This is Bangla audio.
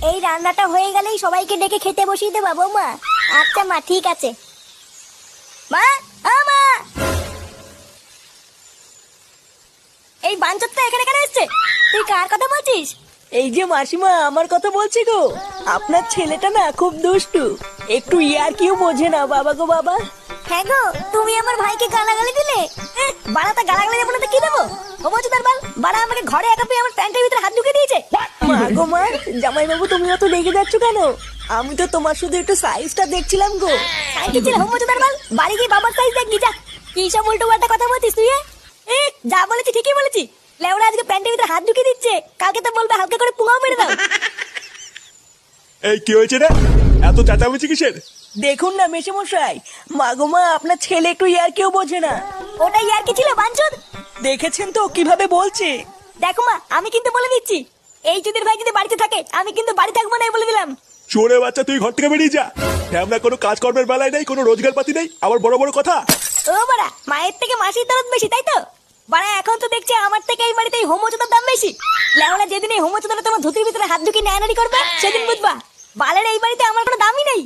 এই রান্নাটা হয়ে গেলেই সবাইকে ডেকে খেতে বসিয়ে দেবা বৌমা। আচ্ছা মা, ঠিক আছে। মা, মা, এই বাঞ্চতটা এখানে কেন এসছে? তুই কার কথা বলছিস? এই যে মাসিমা, আমার কথা বলছি গো। আপনার ছেলেটা না খুব দুষ্টু, একটু ইয়ার কিউ বোঝে না। বাবা গো বাবা। হ্যাঁ গো, তুমি আমার ভাইকে গালাগালি দিলে। বাড়াটা গালাগালি দেবো না তো কি দেবো? ও বলছো তার বাল, বাড়া আমাকে ঘরে একা পেয়ে আমার প্যান্টের ভিতরে হাত ঢুকে দিয়েছে। মা গো মা, জামাই বাবু তুমি অত রেগে যাচ্ছ কেন? আমি তো তোমার শুধু একটু সাইজটা দেখছিলাম গো। সাইজ ছিল হোম বলছো তার বাল, বাড়ি গিয়ে বাবার সাইজ দেখবি যা। কি সব উল্টো পাল্টা কথা বলছিস তুই? যা বলেছি ঠিকই বলেছি। লেওরা আজকে প্যান্টের ভিতরে হাত ঢুকে দিচ্ছে, কালকে তো বলবে হালকা করে পুঙাও মেরে দাও। এই কি হয়েছে রে? এত চেঁচামেচি কিসের? দেখুন না মেশামশাই, মা গো মা, আপনার ছেলে একটু ইয়ার কিউ বোঝে না। ওটাই আর কি ছিল বাঞ্চুদ? দেখেছেন তো কিভাবে বলছে। দেখো মা, আমি কিন্তু বলে দিচ্ছি, এই চুদির ভাই যদি বাড়িতে থাকে আমি কিন্তু বাড়ি থাকবো না, বলে দিলাম। চোরে বাচ্চা, তুই ঘর থেকে বেরিয়ে যা। আমরা কোনো কাজকর্মের বেলায় নেই, কোনো রোজগার পাতি নেই, আবার বড় বড় কথা। ও বাড়া, মায়ের থেকে মাসির দরদ বেশি, তাই তো? বাড়া এখন তো দেখছি আমার থেকে এই বাড়িতে এই হোমোচোদার দাম বেশি। লেওলা যেদিন এই হোমোচোদাটা তোমার ধুতির ভিতরে হাত ঢুকিয়ে নেয়ানারি করবে সেদিন বুঝবা বালের এই বাড়িতে আমার কোনো দামই নেই।